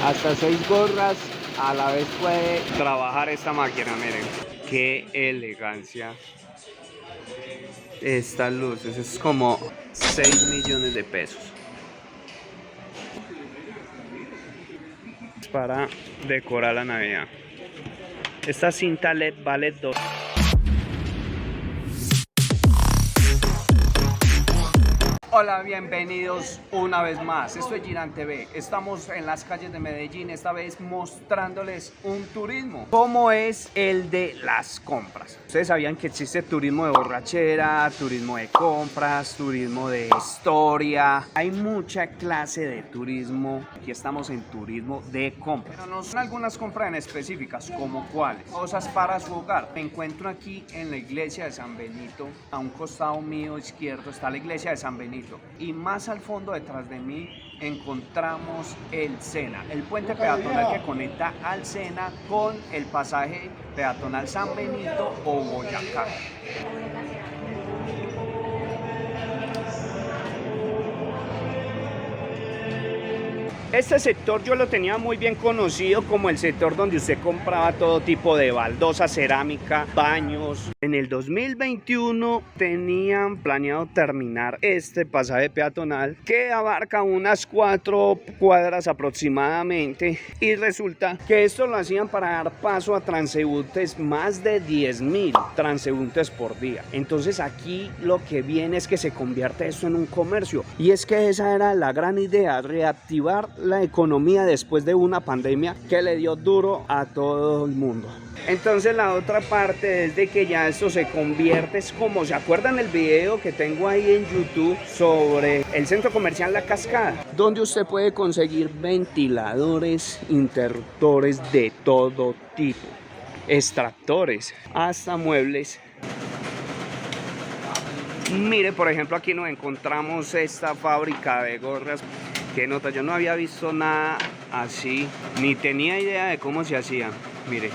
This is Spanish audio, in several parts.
Hasta 6 gorras a la vez puede trabajar esta máquina, miren. Qué elegancia. Estas luces, es como 6 millones de pesos. Para decorar la Navidad. Esta cinta LED vale 2. Hola, bienvenidos una vez más. Esto es Girán TV. Estamos en las calles de Medellín, esta vez mostrándoles un turismo, como es el de las compras. Ustedes sabían que existe turismo de borrachera, turismo de compras, turismo de historia. Hay mucha clase de turismo. Aquí estamos en turismo de compras. Pero no son algunas compras en específicas, como cuáles. Cosas para su hogar. Me encuentro aquí en la iglesia de San Benito. A un costado mío izquierdo está la iglesia de San Benito. Y más al fondo detrás de mí encontramos el Sena, el puente peatonal que conecta al Sena con el pasaje peatonal San Benito o Boyacá. Este sector yo lo tenía muy bien conocido como el sector donde usted compraba todo tipo de baldosa, cerámica, baños. En el 2021 tenían planeado terminar este pasaje peatonal que abarca unas 4 cuadras aproximadamente, y resulta que esto lo hacían para dar paso a transeúntes, más de 10.000 transeúntes por día. Entonces aquí lo que viene es que se convierte esto en un comercio, y es que esa era la gran idea, reactivar la economía después de una pandemia que le dio duro a todo el mundo. Entonces la otra parte es de que ya esto se convierte, es como, ¿se acuerdan el video que tengo ahí en YouTube sobre el centro comercial La Cascada? Donde usted puede conseguir ventiladores, interruptores de todo tipo, extractores, hasta muebles. Mire, por ejemplo, aquí nos encontramos esta fábrica de gorras. Qué nota, yo no había visto nada así, ni tenía idea de cómo se hacía. Mire,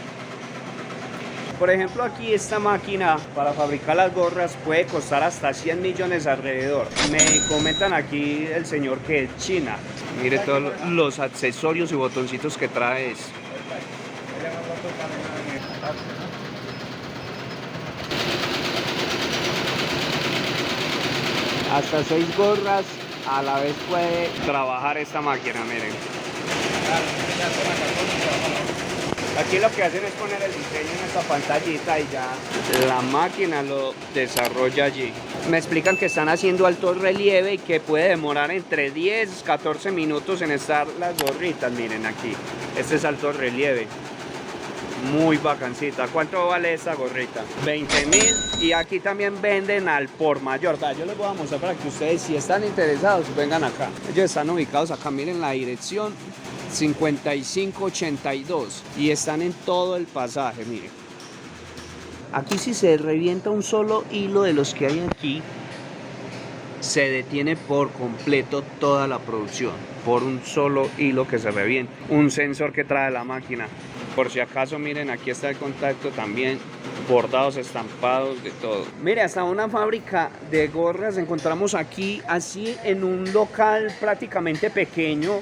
por ejemplo, aquí esta máquina para fabricar las gorras puede costar hasta 100 millones alrededor. Me comentan aquí el señor que es China. Mire todos los accesorios y botoncitos que trae esto. Hasta 6 gorras a la vez puede trabajar esta máquina, miren. Aquí lo que hacen es poner el diseño en esta pantallita y ya la máquina lo desarrolla allí. Me explican que están haciendo alto relieve y que puede demorar entre 10 14 minutos en estar las gorritas. Miren aquí, este es alto relieve. Muy bacancita. ¿Cuánto vale esta gorrita? 20.000. Y aquí también venden al por mayor. Yo les voy a mostrar para que ustedes, si están interesados, vengan acá. Ellos están ubicados acá, miren la dirección, 5582, y están en todo el pasaje. Miren, aquí si se revienta un solo hilo de los que hay aquí, se detiene por completo toda la producción por un solo hilo que se revienta. Un sensor que trae la máquina. Por si acaso, miren, aquí está el contacto también, bordados, estampados, de todo. Mire, hasta una fábrica de gorras encontramos aquí, así en un local prácticamente pequeño.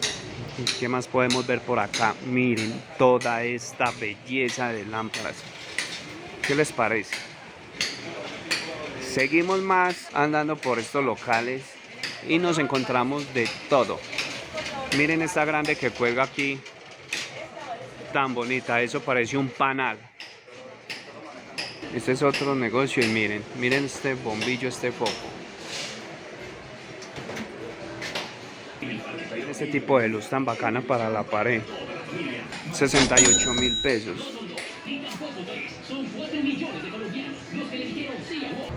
¿Qué más podemos ver por acá? Miren toda esta belleza de lámparas. ¿Qué les parece? Seguimos más andando por estos locales y nos encontramos de todo. Miren esta grande que cuelga aquí, tan bonita, eso parece un panal. Este es otro negocio y miren este bombillo, este foco. Este tipo de luz tan bacana para la pared, 68.000 pesos.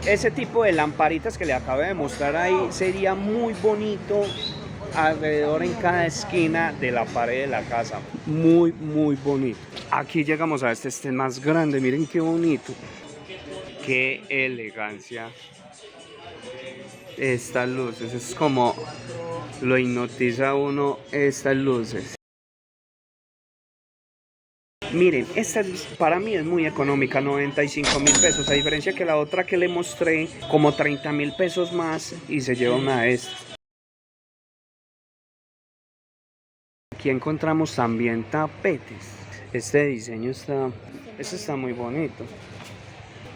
Ese tipo de lamparitas que le acabo de mostrar ahí sería muy bonito alrededor en cada esquina de la pared de la casa. Muy bonito. Aquí llegamos a este más grande. Miren qué bonito, qué elegancia. Estas luces, es como lo hipnotiza a uno estas luces. Miren, esta para mí es muy económica, 95.000 pesos, a diferencia que la otra que le mostré, como 30.000 pesos más, y se lleva una de estas. aquí encontramos también tapetes. Este diseño está, este está muy bonito.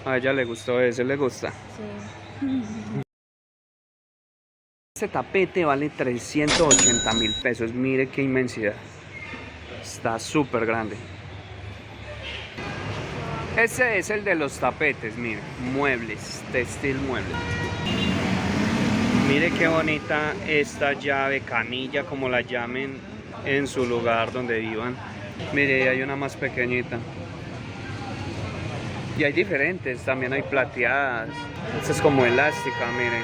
A ella le gustó ese, ¿le gusta? Sí. Este tapete vale 380.000 pesos. Mire qué inmensidad. Está súper grande. Ese es el de los tapetes, mire. Muebles, textil muebles. Mire qué bonita esta llave, canilla, como la llamen en su lugar donde vivan. Mire, hay una más pequeñita. Y hay diferentes, también hay plateadas. Esta es como elástica, miren.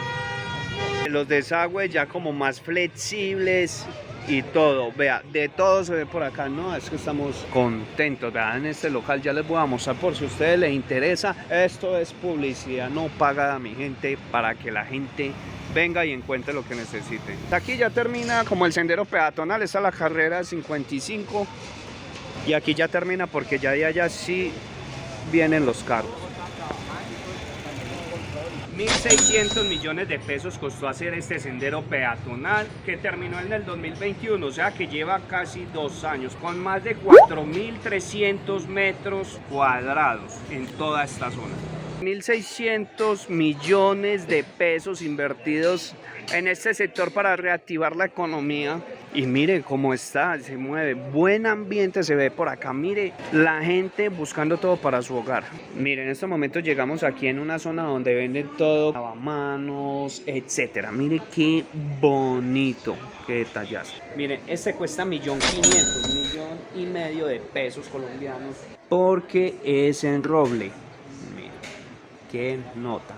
Los desagües ya como más flexibles y todo. Vea, de todo se ve por acá. No, es que estamos contentos. Vean, en este local ya les voy a mostrar por si a ustedes les interesa. Esto es publicidad no pagada, mi gente, para que la gente venga y encuentre lo que necesite. Aquí ya termina como el sendero peatonal. Esta es la carrera 55. Y aquí ya termina porque ya de allá sí vienen los carros. 1.600 millones de pesos costó hacer este sendero peatonal que terminó en el 2021, o sea que lleva casi 2 años, con más de 4.300 metros cuadrados en toda esta zona. 1.600 millones de pesos invertidos en este sector para reactivar la economía. Y mire cómo está, se mueve, buen ambiente se ve por acá. Mire, la gente buscando todo para su hogar. Mire, en este momento llegamos aquí en una zona donde venden todo, lavamanos, etcétera. Mire qué bonito, qué detallazo. Mire, este cuesta 1.500.000, 1,5 millones de pesos colombianos, porque es en roble. Mire, qué nota.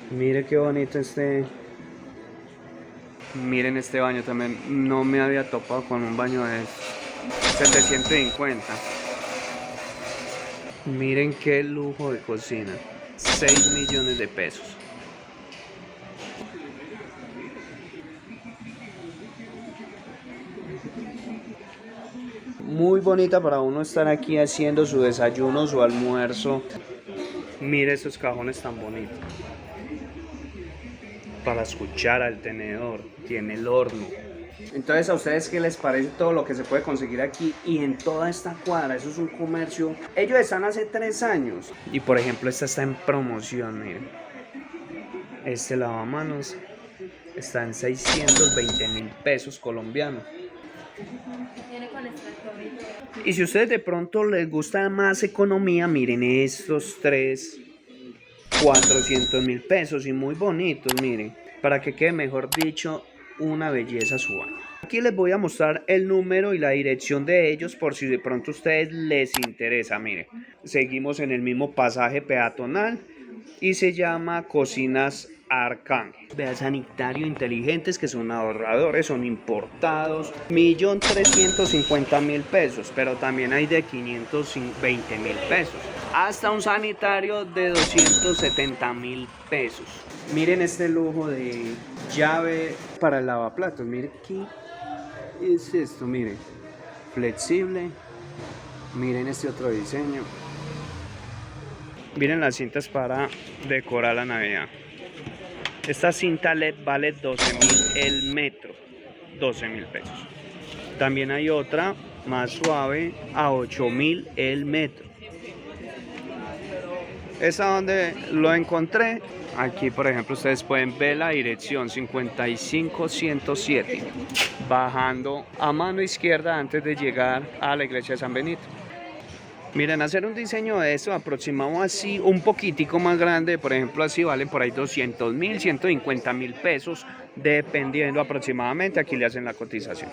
Mire qué bonito este. Miren este baño también, no me había topado con un baño de 750. Miren qué lujo de cocina, 6 millones de pesos. Muy bonita para uno estar aquí haciendo su desayuno, su almuerzo. Mire esos cajones tan bonitos. Para escuchar al tenedor, tiene el horno. Entonces, ¿a ustedes qué les parece todo lo que se puede conseguir aquí y en toda esta cuadra? Eso es un comercio. Ellos están hace 3 años. Y por ejemplo, esta está en promoción, miren. Este lavamanos está en 620.000 pesos colombianos. Y si a ustedes de pronto les gusta más economía, miren estos tres. 400.000 pesos y muy bonitos, miren, para que quede, mejor dicho, una belleza su baño. Aquí les voy a mostrar el número y la dirección de ellos por si de pronto a ustedes les interesa. Miren, seguimos en el mismo pasaje peatonal y se llama Cocinas Arcángel. Vea, sanitario inteligentes, que son ahorradores, son importados. 1.350.000 pesos, pero también hay de 520.000 pesos. Hasta un sanitario de 270.000 pesos. Miren este lujo de llave para el lavaplatos. Miren qué es esto, miren. Flexible. Miren este otro diseño. Miren las cintas para decorar la Navidad. Esta cinta LED vale 12.000 el metro. 12.000 pesos. También hay otra más suave a 8.000 el metro. ¿Esa donde lo encontré? Aquí, por ejemplo, ustedes pueden ver la dirección 55107, bajando a mano izquierda antes de llegar a la iglesia de San Benito. Miren, hacer un diseño de eso aproximado así, un poquitico más grande, por ejemplo, así valen por ahí 200.000, 150.000 pesos, dependiendo aproximadamente. Aquí le hacen la cotización.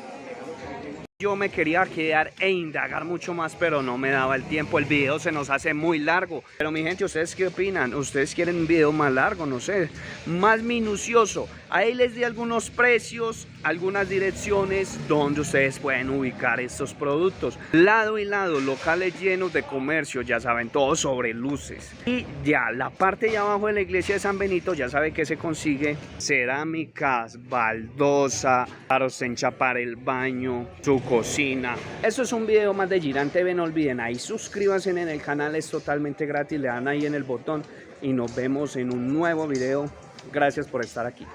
Yo me quería quedar e indagar mucho más, pero no me daba el tiempo. El video se nos hace muy largo. Pero mi gente, ¿ustedes qué opinan? ¿Ustedes quieren un video más largo? No sé, más minucioso. Ahí les di algunos precios, algunas direcciones donde ustedes pueden ubicar estos productos. Lado y lado, locales llenos de comercio, ya saben, todo sobre luces. Y ya, la parte de abajo de la iglesia de San Benito, ya sabe que se consigue cerámicas, baldosa, para enchapar el baño, su cocina. Eso es un video más de Girán TV. No olviden ahí suscríbanse en el canal, es totalmente gratis, le dan ahí en el botón y nos vemos en un nuevo video. Gracias por estar aquí.